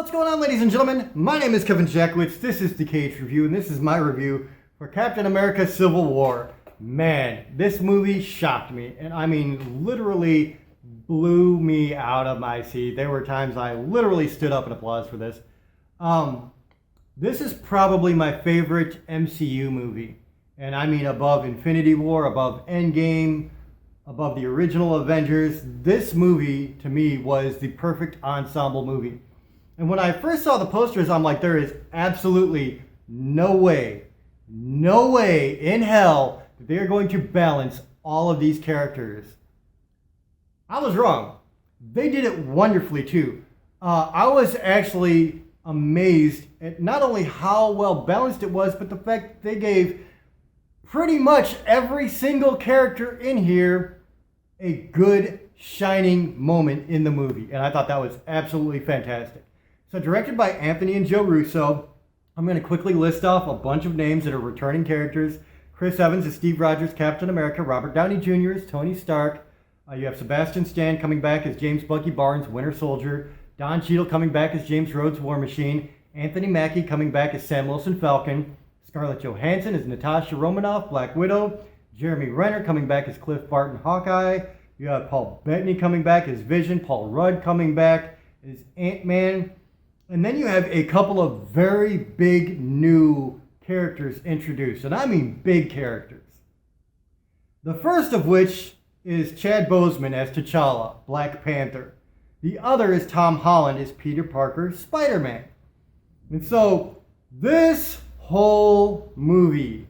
What's going on, ladies and gentlemen? My name is Kevin Jackwitz. This is the Kaged Review, and this is my review for Captain America Civil War. Man, this movie shocked me, and I mean literally blew me out of my seat. There were times I literally stood up and applauded for this. This is probably my favorite MCU movie, and I mean above Infinity War, above Endgame, above the original Avengers. This movie, to me, was the perfect ensemble movie. And when I first saw the posters, I'm like, there is absolutely no way in hell that they are going to balance all of these characters. I was wrong. They did it wonderfully too. I was actually amazed at not only how well balanced it was, but the fact they gave pretty much every single character in here a good shining moment in the movie. And I thought that was absolutely fantastic. So directed by Anthony and Joe Russo, I'm going to quickly list off a bunch of names that are returning characters. Chris Evans as Steve Rogers, Captain America. Robert Downey Jr. as Tony Stark. You have Sebastian Stan coming back as James Bucky Barnes, Winter Soldier. Don Cheadle coming back as James Rhodes, War Machine. Anthony Mackie coming back as Sam Wilson, Falcon. Scarlett Johansson as Natasha Romanoff, Black Widow. Jeremy Renner coming back as Cliff Barton, Hawkeye. You have Paul Bettany coming back as Vision. Paul Rudd coming back as Ant-Man. And then you have a couple of very big new characters introduced, and I mean big characters. The first of which is Chad Boseman as T'Challa, Black Panther. The other is Tom Holland as Peter Parker, Spider-Man. And so this whole movie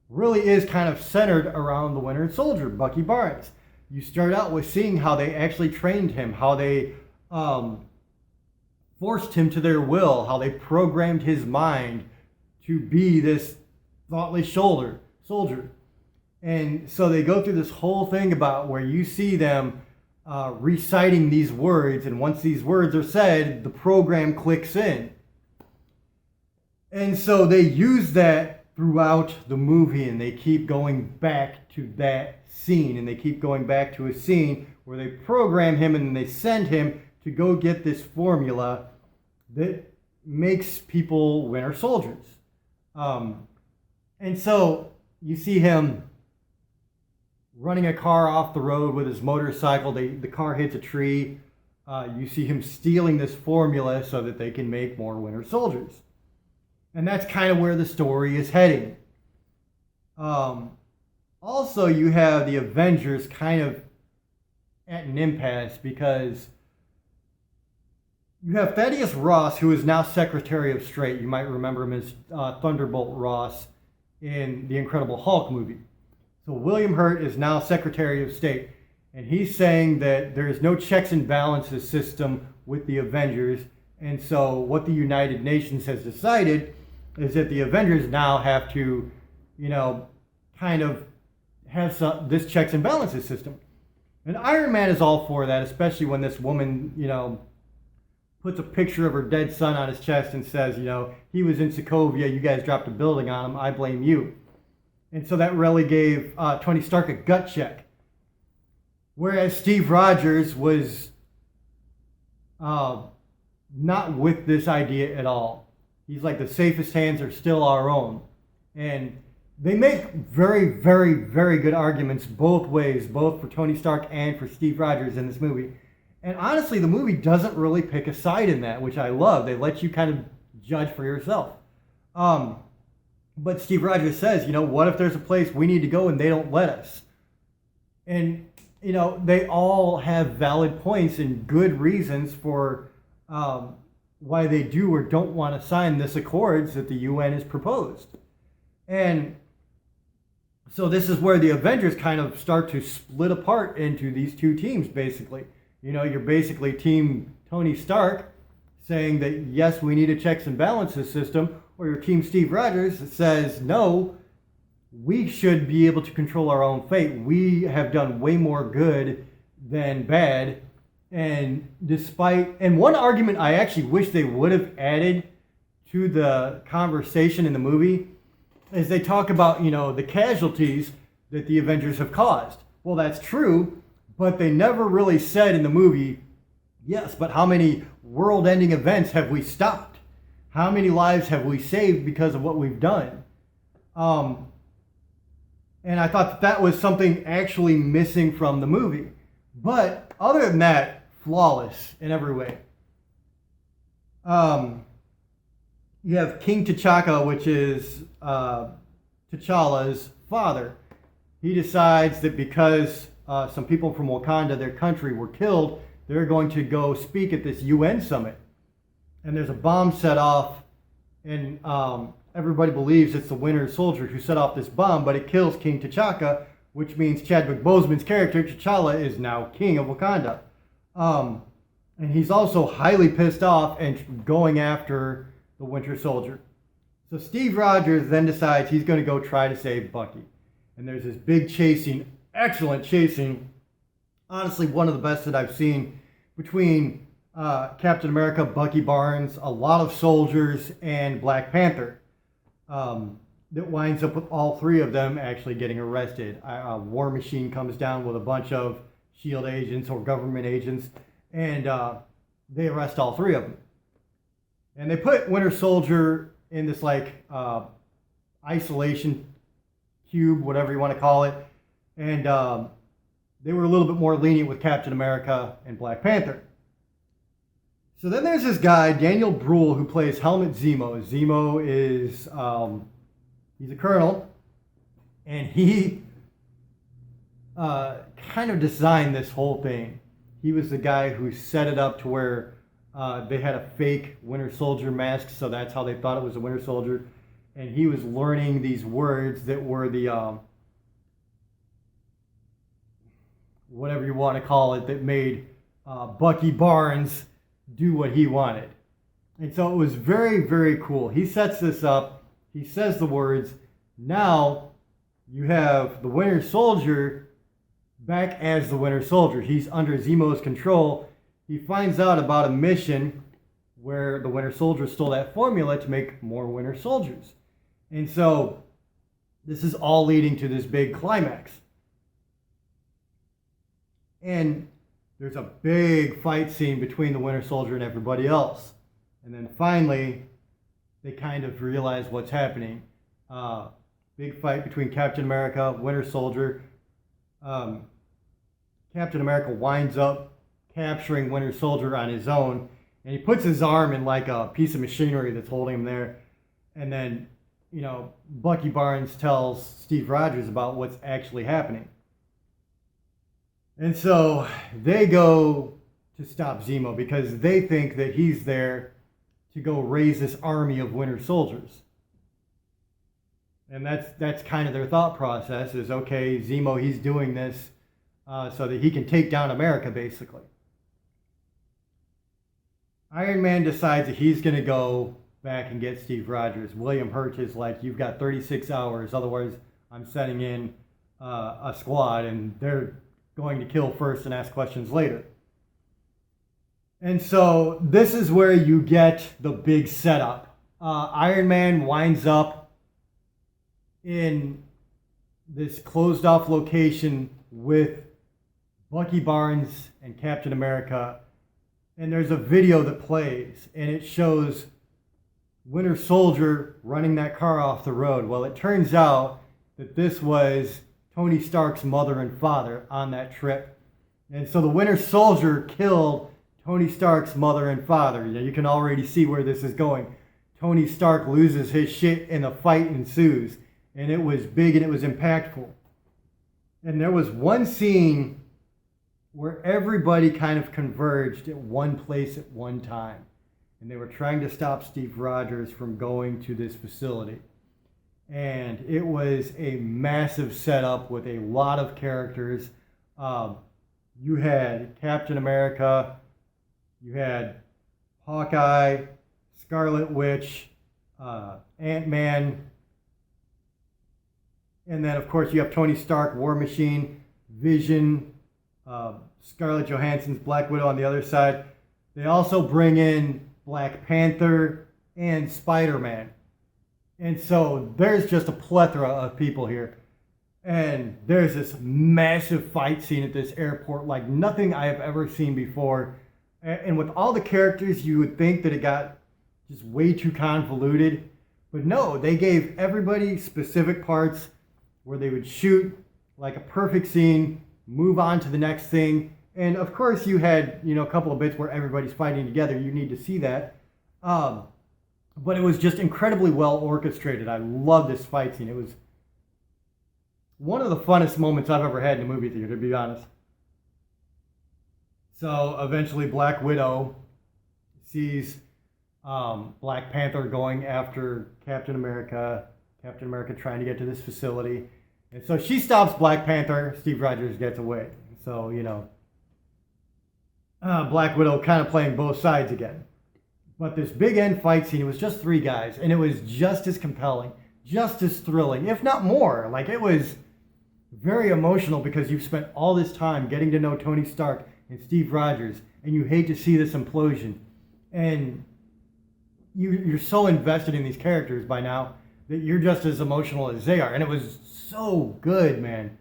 really is kind of centered around the Winter Soldier, Bucky Barnes. You start out with seeing how they actually trained him, how they forced him to their will, how they programmed his mind to be this thoughtless soldier. And so they go through this whole thing about where you see them reciting these words, and once these words are said, the program clicks in. And so they use that throughout the movie, and they keep going back to that scene, and they keep going back to a scene where they program him and they send him to go get this formula that makes people Winter Soldiers. And so you see him running a car off the road with his motorcycle. The car hits a tree. You see him stealing this formula so that they can make more Winter Soldiers. And that's kind of where the story is heading. Also, you have the Avengers kind of at an impasse because you have Thaddeus Ross, who is now Secretary of State. You might remember him as Thunderbolt Ross in the Incredible Hulk movie. So William Hurt is now Secretary of State, and he's saying that there is no checks and balances system with the Avengers, and so what the United Nations has decided is that the Avengers now have to, kind of have this checks and balances system. And Iron Man is all for that, especially when this woman, puts a picture of her dead son on his chest and says, he was in Sokovia, you guys dropped a building on him, I blame you. And so that really gave Tony Stark a gut check. Whereas Steve Rogers was not with this idea at all. He's like, the safest hands are still our own. And they make very, very, very good arguments both ways, both for Tony Stark and for Steve Rogers in this movie. And honestly, the movie doesn't really pick a side in that, which I love. They let you kind of judge for yourself. But Steve Rogers says, what if there's a place we need to go and they don't let us? And, they all have valid points and good reasons for why they do or don't want to sign this accords that the UN has proposed. And so this is where the Avengers kind of start to split apart into these two teams, basically. You're basically Team Tony Stark saying that, yes, we need a checks and balances system, or your Team Steve Rogers that says, no, we should be able to control our own fate. We have done way more good than bad. And one argument I actually wish they would have added to the conversation in the movie is they talk about, the casualties that the Avengers have caused. Well, that's true. But they never really said in the movie Yes, but how many world-ending events have we stopped? How many lives have we saved because of what we've done? Um, and I thought that was something actually missing from the movie. But other than that, flawless in every way. You have King T'Chaka, which is T'Challa's father. He decides that because some people from Wakanda, their country, were killed, they're going to go speak at this UN summit. And there's a bomb set off, and everybody believes it's the Winter Soldier who set off this bomb, but it kills King T'Chaka, which means Chadwick Boseman's character, T'Challa, is now king of Wakanda. And he's also highly pissed off and going after the Winter Soldier. So Steve Rogers then decides he's going to go try to save Bucky. And there's this big chasing, excellent chasing, honestly one of the best that I've seen, between Captain America, Bucky Barnes, a lot of soldiers, and Black Panther. That winds up with all three of them actually getting arrested. War Machine comes down with a bunch of SHIELD agents or government agents, and they arrest all three of them. And they put Winter Soldier in this like isolation cube, whatever you want to call it, and they were a little bit more lenient with Captain America and Black Panther. So then there's this guy, Daniel Bruhl, who plays Helmut Zemo. Zemo is, he's a colonel, and he kind of designed this whole thing. He was the guy who set it up to where they had a fake Winter Soldier mask, so that's how they thought it was a Winter Soldier. And he was learning these words that were the, whatever you want to call it, that made Bucky Barnes do what he wanted. And so it was very, very cool. He sets this up. He says the words. Now you have the Winter Soldier back as the Winter Soldier. He's under Zemo's control. He finds out about a mission where the Winter Soldier stole that formula to make more Winter Soldiers. And so this is all leading to this big climax. And there's a big fight scene between the Winter Soldier and everybody else. And then finally, they kind of realize what's happening. Big fight between Captain America, Winter Soldier. Captain America winds up capturing Winter Soldier on his own. And he puts his arm in like a piece of machinery that's holding him there. And then, you know, Bucky Barnes tells Steve Rogers about what's actually happening. And so they go to stop Zemo because they think that he's there to go raise this army of Winter Soldiers. And that's kind of their thought process is, okay, Zemo, he's doing this so that he can take down America, basically. Iron Man decides that he's going to go back and get Steve Rogers. William Hurt is like, you've got 36 hours, otherwise I'm setting in a squad, and they're going to kill first and ask questions later. And so this is where you get the big setup. Iron Man winds up in this closed off location with Bucky Barnes and Captain America. And there's a video that plays, and it shows Winter Soldier running that car off the road. Well, it turns out that this was Tony Stark's mother and father on that trip. And so the Winter Soldier killed Tony Stark's mother and father. You can already see where this is going. Tony Stark loses his shit and a fight ensues. And it was big and it was impactful. And there was one scene where everybody kind of converged at one place at one time. And they were trying to stop Steve Rogers from going to this facility. And it was a massive setup with a lot of characters. You had Captain America, you had Hawkeye, Scarlet Witch, Ant-Man, and then of course you have Tony Stark, War Machine, Vision, Scarlett Johansson's Black Widow on the other side. They also bring in Black Panther and Spider-Man. And so there's just a plethora of people here. And there's this massive fight scene at this airport like nothing I have ever seen before. And with all the characters, you would think that it got just way too convoluted. But no, they gave everybody specific parts where they would shoot like a perfect scene, move on to the next thing. And of course, you had, a couple of bits where everybody's fighting together. You need to see that. But it was just incredibly well orchestrated. I love this fight scene. It was one of the funnest moments I've ever had in a movie theater, to be honest. So eventually Black Widow sees Black Panther going after Captain America trying to get to this facility. And so she stops Black Panther, Steve Rogers gets away. So, Black Widow kind of playing both sides again. But this big end fight scene, it was just 3 guys, and it was just as compelling, just as thrilling, if not more. Like, it was very emotional because you've spent all this time getting to know Tony Stark and Steve Rogers, and you hate to see this implosion. And you're so invested in these characters by now that you're just as emotional as they are. And it was so good, man.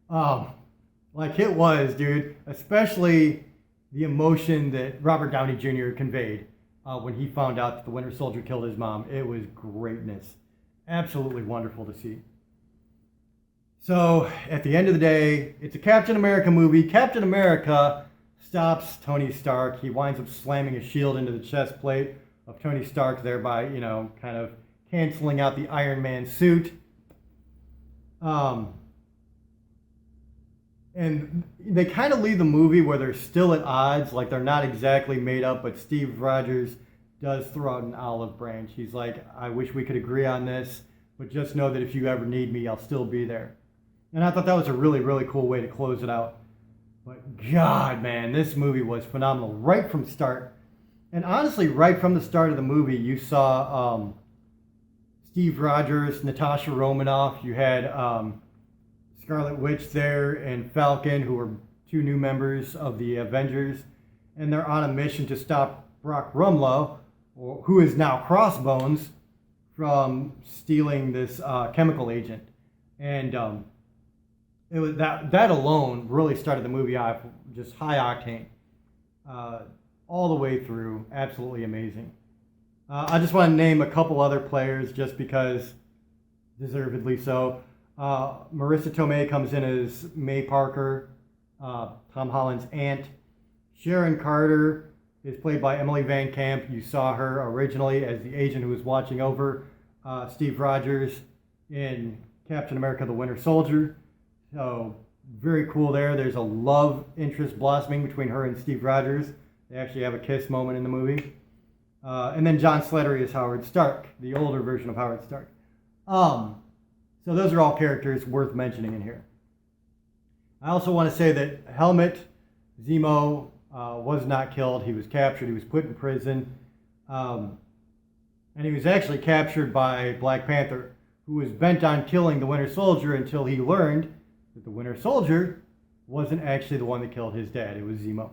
Like it was, dude. Especially the emotion that Robert Downey Jr. conveyed when he found out that the Winter Soldier killed his mom. It was greatness. Absolutely wonderful to see. So, at the end of the day, it's a Captain America movie. Captain America stops Tony Stark. He winds up slamming a shield into the chest plate of Tony Stark, thereby, kind of canceling out the Iron Man suit. And they kind of leave the movie where they're still at odds, like they're not exactly made up, but Steve Rogers does throw out an olive branch. He's like, I wish we could agree on this, but just know that if you ever need me, I'll still be there. And I thought that was a really, really cool way to close it out. But God, man, this movie was phenomenal right from start. And honestly, right from the start of the movie, you saw Steve Rogers, Natasha Romanoff. You had Scarlet Witch there and Falcon, who were 2 new members of the Avengers. And they're on a mission to stop Brock Rumlow, who is now Crossbones, from stealing this chemical agent. And it was that alone really started the movie off just high octane. All the way through, absolutely amazing. I just want to name a couple other players just because, deservedly so. Marissa Tomei comes in as May Parker, Tom Holland's aunt. Sharon Carter is played by Emily Van Camp. You saw her originally as the agent who was watching over Steve Rogers in Captain America: The Winter Soldier. So very cool there. There's a love interest blossoming between her and Steve Rogers. They actually have a kiss moment in the movie. And then John Slattery is Howard Stark, the older version of Howard Stark. So those are all characters worth mentioning in here. I also want to say that Helmut Zemo was not killed. He was captured. He was put in prison. And he was actually captured by Black Panther, who was bent on killing the Winter Soldier until he learned that the Winter Soldier wasn't actually the one that killed his dad. It was Zemo.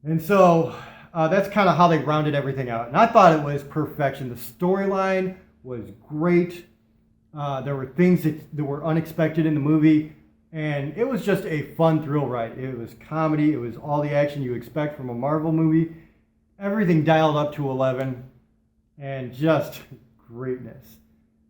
And so that's kind of how they rounded everything out. And I thought it was perfection. The storyline was great. There were things that were unexpected in the movie. And it was just a fun thrill ride. It was comedy. It was all the action you expect from a Marvel movie. Everything dialed up to 11. And just greatness.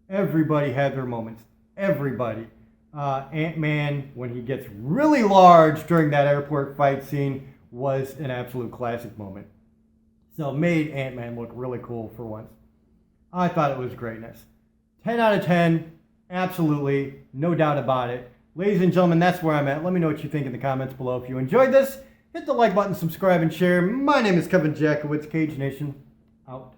Everybody had their moments. Everybody. Ant-Man, when he gets really large during that airport fight scene, was an absolute classic moment. So made Ant-Man look really cool for once. I thought it was greatness. 10 out of 10, absolutely, no doubt about it. Ladies and gentlemen, that's where I'm at. Let me know what you think in the comments below. If you enjoyed this, hit the like button, subscribe, and share. My name is Kevin Jackowitz, Kaged Nation, out.